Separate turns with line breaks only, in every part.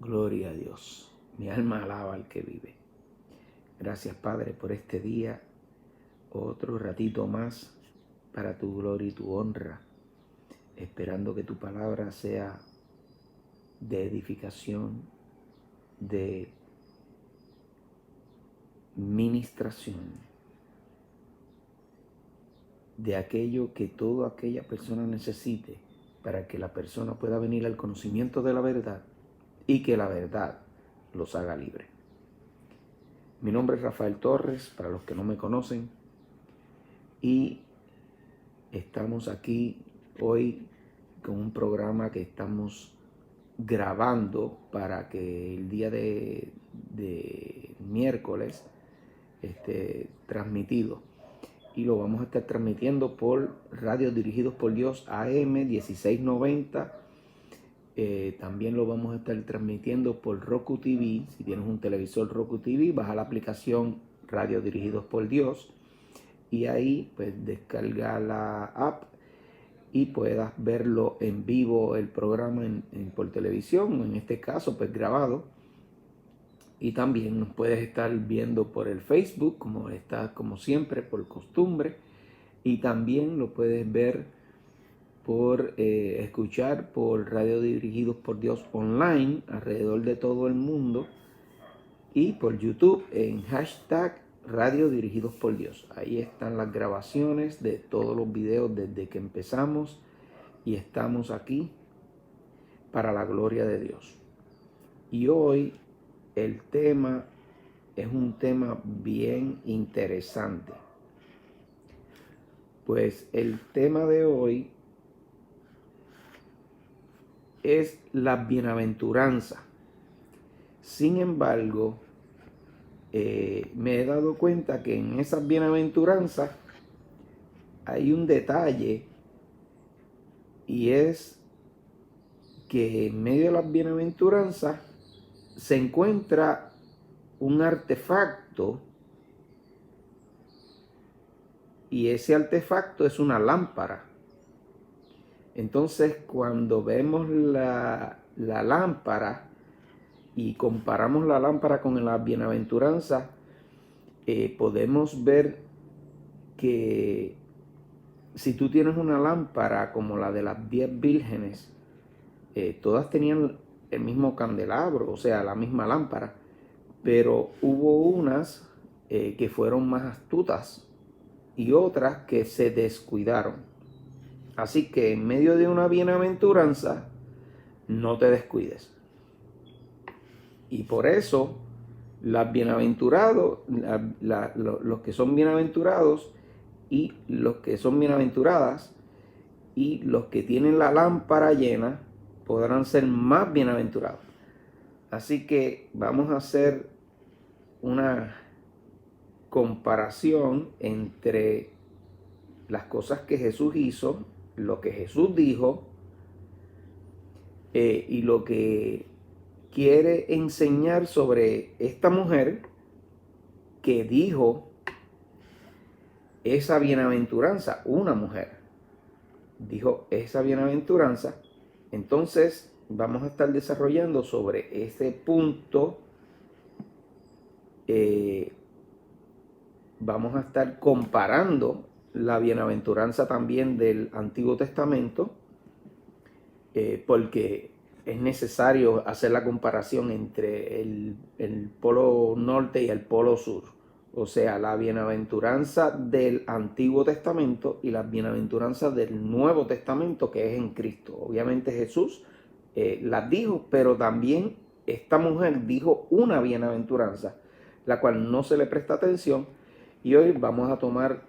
Gloria a Dios. Mi alma alaba al que vive. Gracias, Padre, por este día. Otro ratito más para tu gloria y tu honra. Esperando que tu palabra sea de edificación, de ministración, de aquello que toda aquella persona necesite para que la persona pueda venir al conocimiento de la verdad y que la verdad los haga libre. Mi nombre es Rafael Torres, para los que no me conocen, y estamos aquí hoy con un programa que estamos grabando para que el día de miércoles esté transmitido. Y lo vamos a estar transmitiendo por Radio Dirigidos por Dios AM 1690. También lo vamos a estar transmitiendo por Roku TV. Si tienes un televisor Roku TV, baja la aplicación Radio Dirigidos por Dios y ahí pues descarga la app y puedas verlo en vivo el programa por televisión, en este caso pues grabado. Y también nos puedes estar viendo por el Facebook, como siempre, por costumbre. Y también lo puedes ver escuchar por Radio Dirigidos por Dios online alrededor de todo el mundo. Y por YouTube en hashtag Radio Dirigidos por Dios. Ahí están las grabaciones de todos los videos desde que empezamos. Y estamos aquí para la gloria de Dios. Y hoy el tema es un tema bien interesante. Pues el tema de hoy es la bienaventuranza. Sin embargo, me he dado cuenta que en esas bienaventuranzas hay un detalle, y es que en medio de las bienaventuranzas se encuentra un artefacto, y ese artefacto es una lámpara. Entonces, cuando vemos la lámpara y comparamos la lámpara con la bienaventuranza, podemos ver que si tú tienes una lámpara como la de las 10 vírgenes, todas tenían el mismo candelabro, o sea, la misma lámpara, pero hubo unas que fueron más astutas y otras que se descuidaron. Así que en medio de una bienaventuranza, no te descuides. Y por eso, los que son bienaventurados y los que son bienaventuradas y los que tienen la lámpara llena podrán ser más bienaventurados. Así que vamos a hacer una comparación entre las cosas que Jesús hizo, lo que Jesús dijo, y lo que quiere enseñar sobre esta mujer que dijo esa bienaventuranza. Una mujer dijo esa bienaventuranza. Entonces vamos a estar desarrollando sobre ese punto. Vamos a estar comparando la bienaventuranza también del Antiguo Testamento, porque es necesario hacer la comparación entre el polo norte y el polo sur. O sea, la bienaventuranza del Antiguo Testamento y las bienaventuranzas del Nuevo Testamento, que es en Cristo. Obviamente Jesús las dijo, pero también esta mujer dijo una bienaventuranza, la cual no se le presta atención. Y hoy vamos a tomar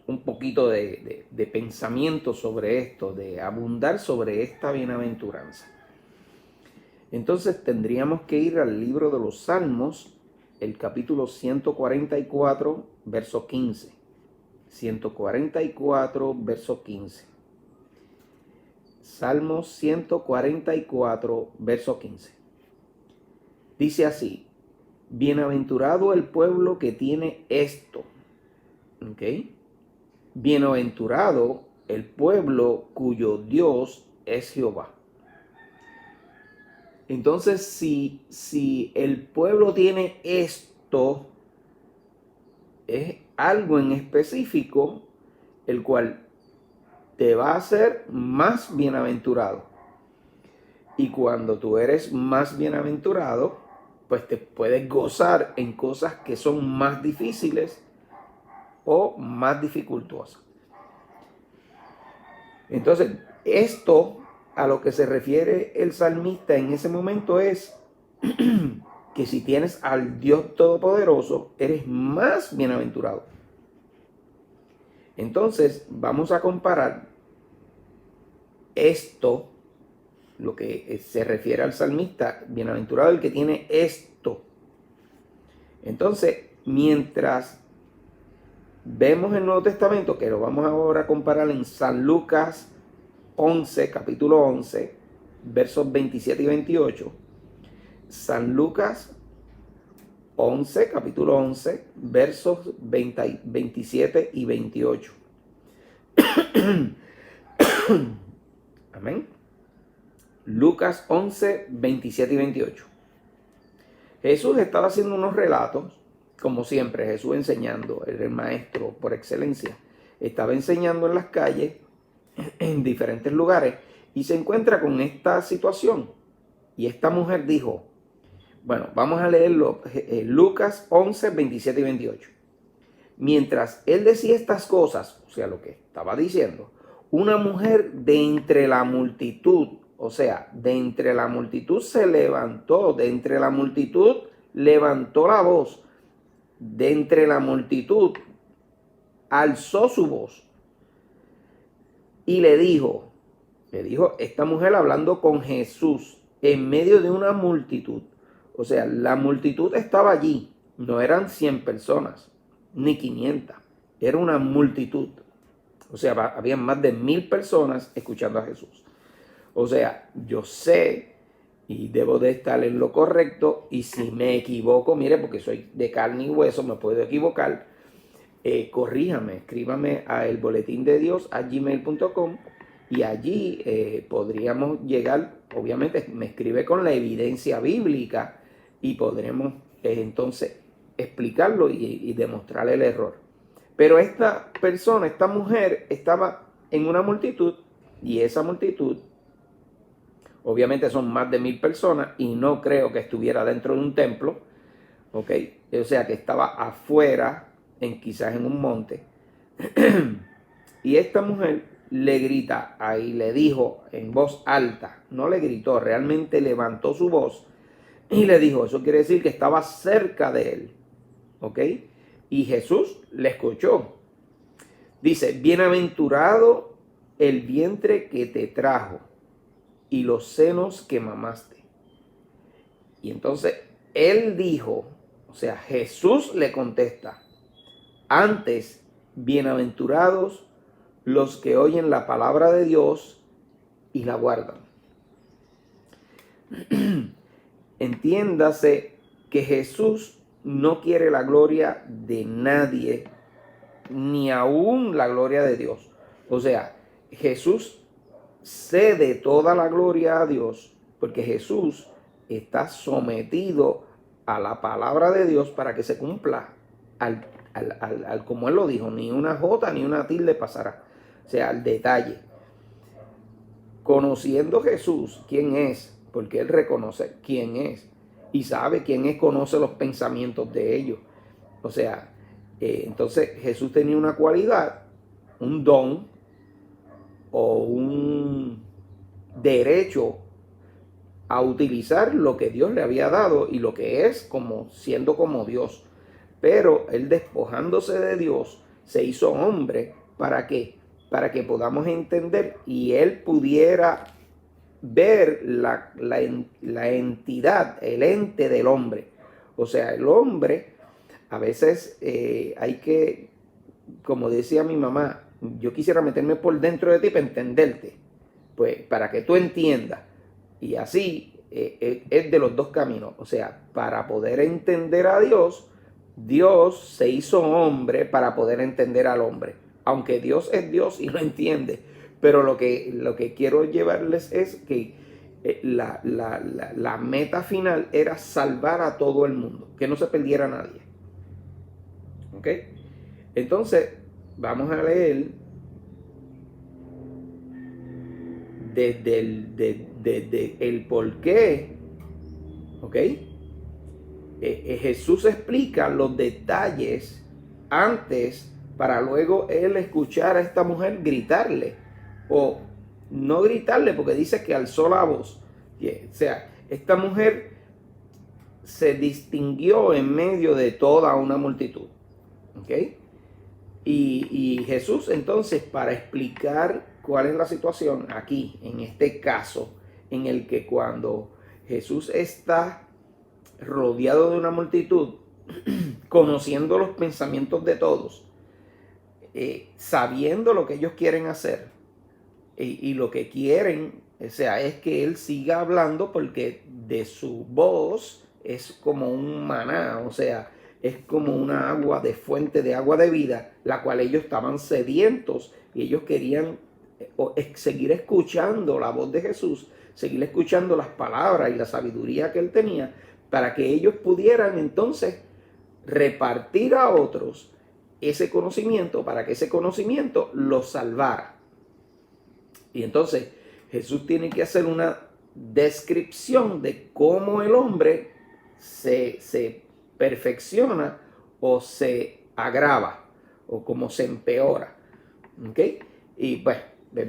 un poquito de pensamiento sobre esto, de abundar sobre esta bienaventuranza. Entonces tendríamos que ir al libro de los Salmos, el capítulo 144, verso 15. 144, verso 15. Salmos 144, verso 15. Dice así: bienaventurado el pueblo que tiene esto. ¿Ok? Bienaventurado el pueblo cuyo Dios es Jehová. Entonces, si el pueblo tiene esto, es algo en específico, el cual te va a hacer más bienaventurado. Y cuando tú eres más bienaventurado, pues te puedes gozar en cosas que son más difíciles o más dificultuosas. Entonces, esto a lo que se refiere el salmista en ese momento es que si tienes al Dios Todopoderoso, eres más bienaventurado. Entonces, vamos a comparar esto, lo que se refiere al salmista, bienaventurado el que tiene esto. Entonces, mientras vemos el Nuevo Testamento, que lo vamos ahora a comparar en San Lucas 11, capítulo 11, versos 27 y 28. San Lucas 11, capítulo 11, versos 27 y 28. Amén. Lucas 11, 27 y 28. Jesús estaba haciendo unos relatos, como siempre, Jesús enseñando, era el maestro por excelencia. Estaba enseñando en las calles, en diferentes lugares, y se encuentra con esta situación. Y esta mujer dijo, bueno, vamos a leerlo, Lucas 11, 27 y 28. Mientras él decía estas cosas, o sea, lo que estaba diciendo, una mujer de entre la multitud, o sea, de entre la multitud se levantó, de entre la multitud levantó la voz, de entre la multitud alzó su voz y le dijo esta mujer hablando con Jesús en medio de una multitud. O sea, la multitud estaba allí, no eran 100 personas, ni 500, era una multitud. O sea, había más de 1000 personas escuchando a Jesús. O sea, yo sé y debo de estar en lo correcto, y si me equivoco, mire, porque soy de carne y hueso, me puedo equivocar, corríjame, escríbame a elboletindeDios@gmail.com y allí podríamos llegar, obviamente me escribe con la evidencia bíblica y podremos entonces explicarlo y demostrar el error. Pero esta persona, esta mujer, estaba en una multitud, y esa multitud, obviamente son más de 1000 personas, y no creo que estuviera dentro de un templo, ¿ok? O sea que estaba afuera, quizás en un monte. Y esta mujer le grita ahí, le dijo en voz alta, no le gritó, realmente levantó su voz y le dijo, eso quiere decir que estaba cerca de él, ¿ok? Y Jesús le escuchó. Dice, bienaventurado el vientre que te trajo y los senos que mamaste. Y entonces él dijo, o sea, Jesús le contesta, antes, bienaventurados los que oyen la palabra de Dios y la guardan. Entiéndase que Jesús no quiere la gloria de nadie, ni aún la gloria de Dios. O sea, Jesús cede toda la gloria a Dios, porque Jesús está sometido a la palabra de Dios para que se cumpla al como él lo dijo, ni una jota ni una tilde pasará. O sea, al detalle. Conociendo Jesús quién es, porque él reconoce quién es y sabe quién es, conoce los pensamientos de ellos. O sea, entonces Jesús tenía una cualidad, un don o un derecho a utilizar lo que Dios le había dado y lo que es como siendo como Dios. Pero él, despojándose de Dios, se hizo hombre. ¿Para qué? Para que podamos entender y él pudiera ver la entidad, el ente del hombre. O sea, el hombre, a veces hay que, como decía mi mamá, yo quisiera meterme por dentro de ti para entenderte, pues para que tú entiendas. Y así es de los dos caminos. O sea, para poder entender a Dios, Dios se hizo hombre para poder entender al hombre. Aunque Dios es Dios y lo entiende. Pero lo que quiero llevarles es que la meta final era salvar a todo el mundo, que no se perdiera nadie. ¿Ok? Entonces, vamos a leer desde el por qué. ¿Ok? Jesús explica los detalles antes para luego él escuchar a esta mujer gritarle, o no gritarle porque dice que alzó la voz. O sea, esta mujer se distinguió en medio de toda una multitud. ¿Ok? Y Jesús entonces, para explicar cuál es la situación aquí, en este caso, en el que cuando Jesús está rodeado de una multitud, conociendo los pensamientos de todos, sabiendo lo que ellos quieren hacer y lo que quieren, o sea, es que él siga hablando porque de su voz es como un maná, o sea, es como una agua de fuente de agua de vida, la cual ellos estaban sedientos y ellos querían seguir escuchando la voz de Jesús, seguir escuchando las palabras y la sabiduría que él tenía, para que ellos pudieran entonces repartir a otros ese conocimiento, para que ese conocimiento los salvara. Y entonces Jesús tiene que hacer una descripción de cómo el hombre se perfecciona o se agrava o cómo se empeora. ¿Ok? Y pues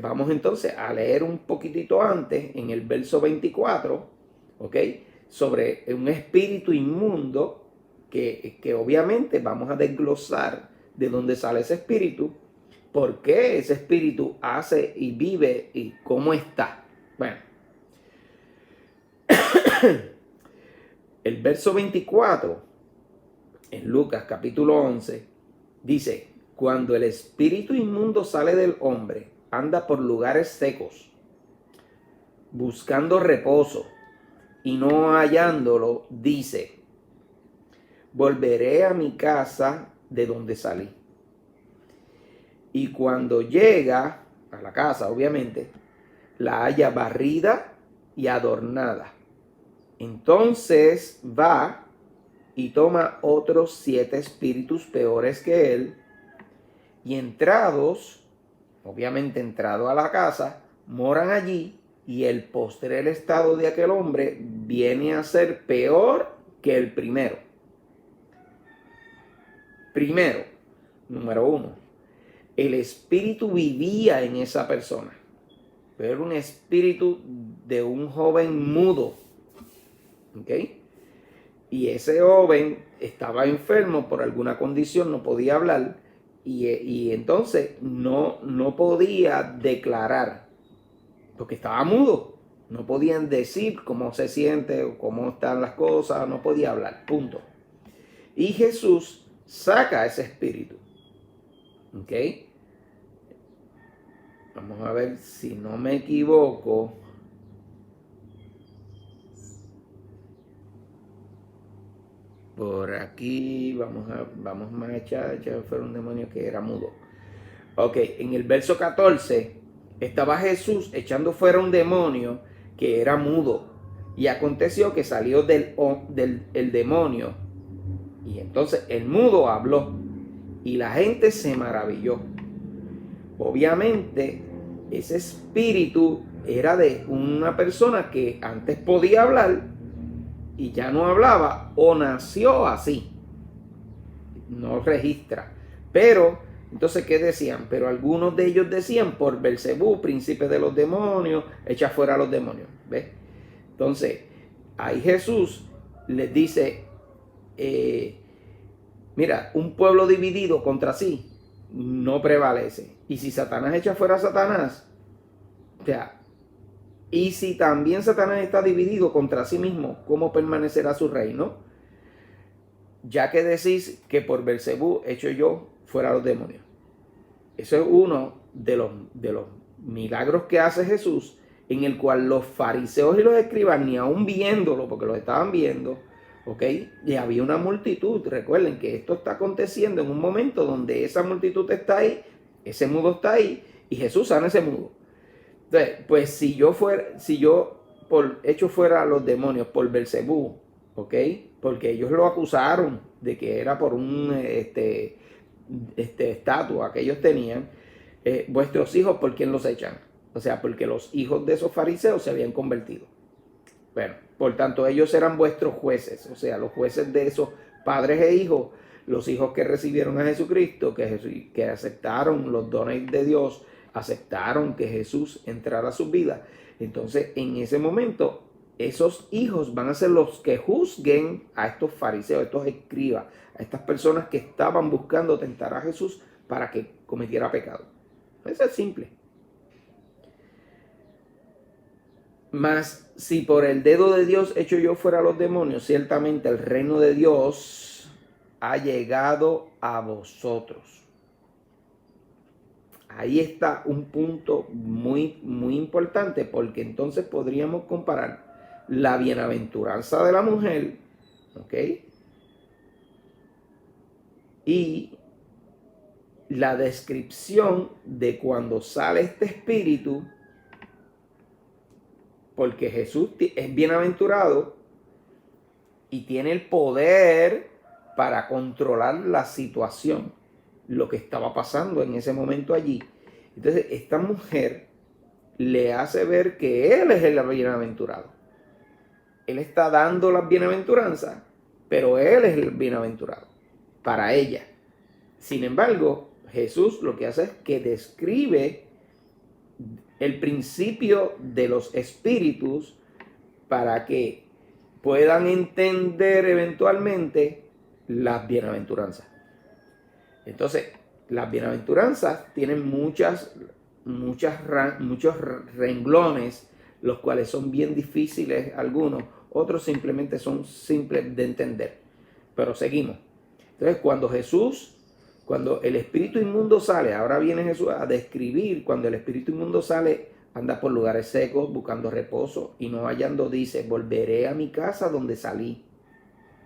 vamos entonces a leer un poquitito antes en el verso 24, ¿ok? Sobre un espíritu inmundo que obviamente vamos a desglosar de dónde sale ese espíritu, por qué ese espíritu hace y vive y cómo está. Bueno, el verso 24 en Lucas capítulo 11 dice: cuando el espíritu inmundo sale del hombre, anda por lugares secos, buscando reposo, y no hallándolo, dice: volveré a mi casa de donde salí. Y cuando llega a la casa, obviamente, la halla barrida y adornada. Entonces va y toma otros 7 espíritus peores que él, y entrados, obviamente entrado a la casa, moran allí, y el postrer estado de aquel hombre viene a ser peor que el primero. Primero, número 1, el espíritu vivía en esa persona, pero era un espíritu de un joven mudo. ¿Ok? Y ese joven estaba enfermo por alguna condición, no podía hablar, y entonces no podía declarar, porque estaba mudo. No podían decir cómo se siente o cómo están las cosas, no podía hablar, punto. Y Jesús saca ese espíritu. ¿Ok? Vamos a ver si no me equivoco. Por aquí vamos a echar fuera un demonio que era mudo. Ok, en el verso 14 estaba Jesús echando fuera un demonio que era mudo. Y aconteció que salió el demonio. Y entonces el mudo habló. Y la gente se maravilló. Obviamente ese espíritu era de una persona que antes podía hablar y ya no hablaba, o nació así. No registra. Pero, entonces, ¿qué decían? Pero algunos de ellos decían: por Belcebú, príncipe de los demonios, echa fuera a los demonios. ¿Ves? Entonces, ahí Jesús les dice: mira, un pueblo dividido contra sí no prevalece. Y si Satanás echa fuera a Satanás, o sea, y si también Satanás está dividido contra sí mismo, ¿cómo permanecerá su reino? Ya que decís que por Belcebú echo yo fuera a los demonios. Eso es uno de los milagros que hace Jesús, en el cual los fariseos y los escribas, ni aún viéndolo, porque los estaban viendo, ¿ok? Y había una multitud. Recuerden que esto está aconteciendo en un momento donde esa multitud está ahí, ese mudo está ahí, y Jesús sana ese mudo. Entonces, pues si yo hecho fuera a los demonios por Belcebú, ¿ok? Porque ellos lo acusaron de que era por un estatua que ellos tenían. Vuestros hijos, ¿por quién los echan? O sea, porque los hijos de esos fariseos se habían convertido. Bueno, por tanto, ellos eran vuestros jueces, o sea, los jueces de esos padres e hijos, los hijos que recibieron a Jesucristo, que aceptaron los dones de Dios, aceptaron que Jesús entrara a sus vidas. Entonces, en ese momento, esos hijos van a ser los que juzguen a estos fariseos, a estos escribas, a estas personas que estaban buscando tentar a Jesús para que cometiera pecado. Eso es simple. Mas si por el dedo de Dios echo yo fuera a los demonios, ciertamente el reino de Dios ha llegado a vosotros. Ahí está un punto muy, muy importante, porque entonces podríamos comparar la bienaventuranza de la mujer, ¿ok? Y la descripción de cuando sale este espíritu, porque Jesús es bienaventurado y tiene el poder para controlar la situación, lo que estaba pasando en ese momento allí. Entonces, esta mujer le hace ver que Él es el bienaventurado. Él está dando las bienaventuranzas, pero Él es el bienaventurado para ella. Sin embargo, Jesús lo que hace es que describe el principio de los espíritus para que puedan entender eventualmente las bienaventuranzas. Entonces, las bienaventuranzas tienen muchos renglones, los cuales son bien difíciles algunos, otros simplemente son simples de entender. Pero seguimos. Entonces, cuando el espíritu inmundo sale, ahora viene Jesús a describir, cuando el espíritu inmundo sale, anda por lugares secos buscando reposo y no hallando, dice, volveré a mi casa donde salí.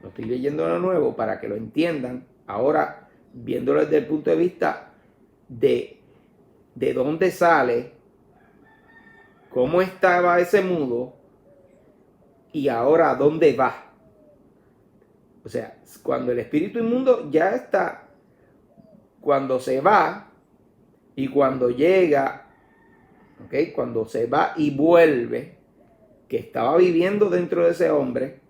Lo estoy leyendo de nuevo para que lo entiendan. Ahora, viéndolo desde el punto de vista de dónde sale, cómo estaba ese mudo y ahora a dónde va. O sea, cuando el espíritu inmundo ya está, cuando se va y cuando llega, ¿okay? Cuando se va y vuelve, que estaba viviendo dentro de ese hombre,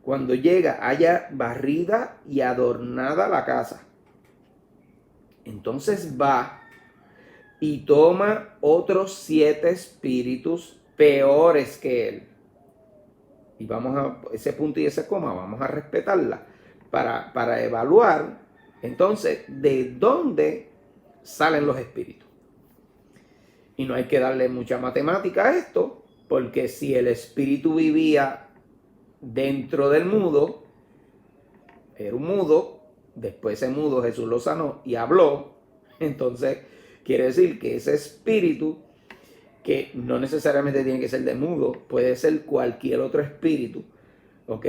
cuando llega, haya barrida y adornada la casa. Entonces va y toma otros 7 espíritus peores que él. Y vamos a ese punto y esa coma, vamos a respetarla para evaluar entonces de dónde salen los espíritus. Y no hay que darle mucha matemática a esto, porque si el espíritu vivía dentro del mudo, era un mudo, después ese mudo Jesús lo sanó y habló, entonces quiere decir que ese espíritu, que no necesariamente tiene que ser de mudo, puede ser cualquier otro espíritu, ¿ok?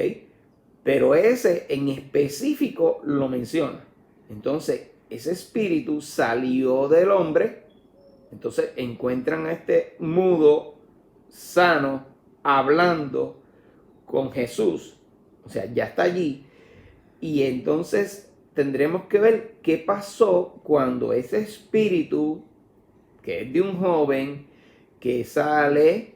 Pero ese en específico lo menciona. Entonces, ese espíritu salió del hombre, entonces encuentran a este mudo sano hablando con Jesús, o sea, ya está allí, y entonces tendremos que ver qué pasó cuando ese espíritu, que es de un joven, que sale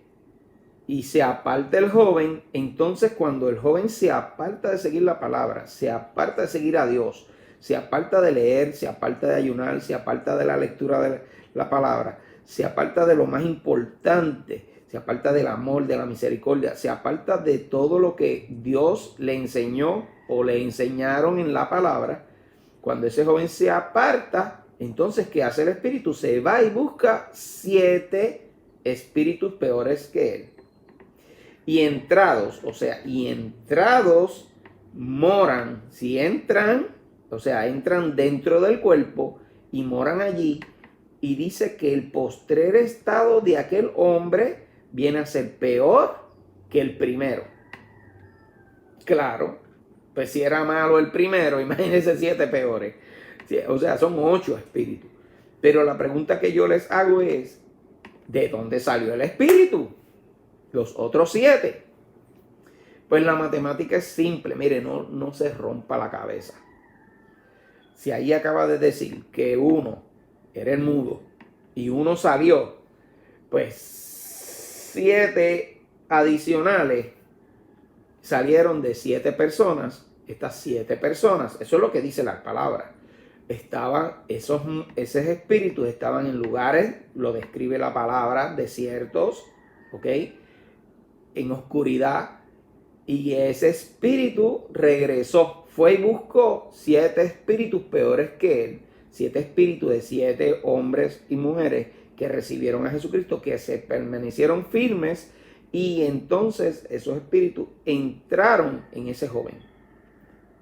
y se aparta el joven, entonces cuando el joven se aparta de seguir la palabra, se aparta de seguir a Dios, se aparta de leer, se aparta de ayunar, se aparta de la lectura de la palabra, se aparta de lo más importante, se aparta del amor, de la misericordia, se aparta de todo lo que Dios le enseñó o le enseñaron en la palabra. Cuando ese joven se aparta, entonces, ¿qué hace el espíritu? Se va y busca 7 espíritus peores que él. Y entrados moran. Si entran, o sea, entran dentro del cuerpo y moran allí. Y dice que el postrer estado de aquel hombre viene a ser peor que el primero. Claro, pues si era malo el primero, imagínense 7 peores. O sea, son 8 espíritus. Pero la pregunta que yo les hago es, ¿de dónde salió el espíritu? los otros 7. Pues la matemática es simple, mire, no se rompa la cabeza. Si ahí acaba de decir que uno era el mudo y uno salió, pues 7 adicionales salieron de 7 personas. Estas 7 personas, eso es lo que dice la palabra, esos espíritus estaban en lugares, lo describe la palabra, desiertos, ¿ok? En oscuridad. Y ese espíritu regresó, fue y buscó 7 espíritus peores que él, 7 espíritus de 7 hombres y mujeres que recibieron a Jesucristo, que se permanecieron firmes, y entonces esos espíritus entraron en ese joven.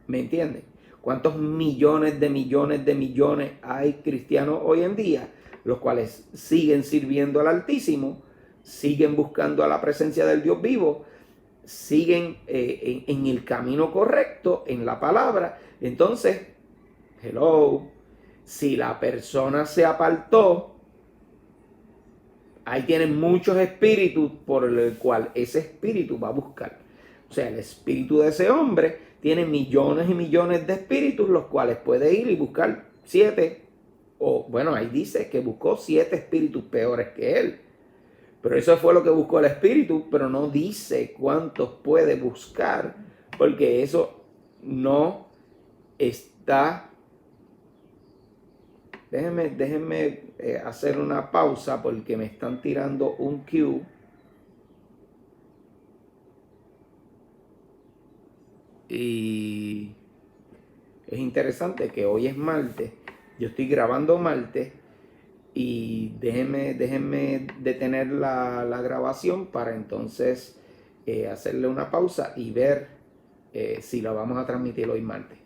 ¿Me entienden? ¿Cuántos millones de millones de millones hay cristianos hoy en día, los cuales siguen sirviendo al Altísimo, siguen buscando a la presencia del Dios vivo, siguen en el camino correcto, en la palabra? Entonces, hello, si la persona se apartó, ahí tienen muchos espíritus por el cual ese espíritu va a buscar. O sea, el espíritu de ese hombre tiene millones y millones de espíritus, los cuales puede ir y buscar 7, o bueno, ahí dice que buscó 7 espíritus peores que él. Pero eso fue lo que buscó el espíritu, pero no dice cuántos puede buscar, porque eso no está. Déjenme hacer una pausa porque me están tirando un cue. Y es interesante que hoy es martes, yo estoy grabando martes, y déjenme detener la grabación para entonces hacerle una pausa y ver si la vamos a transmitir hoy martes.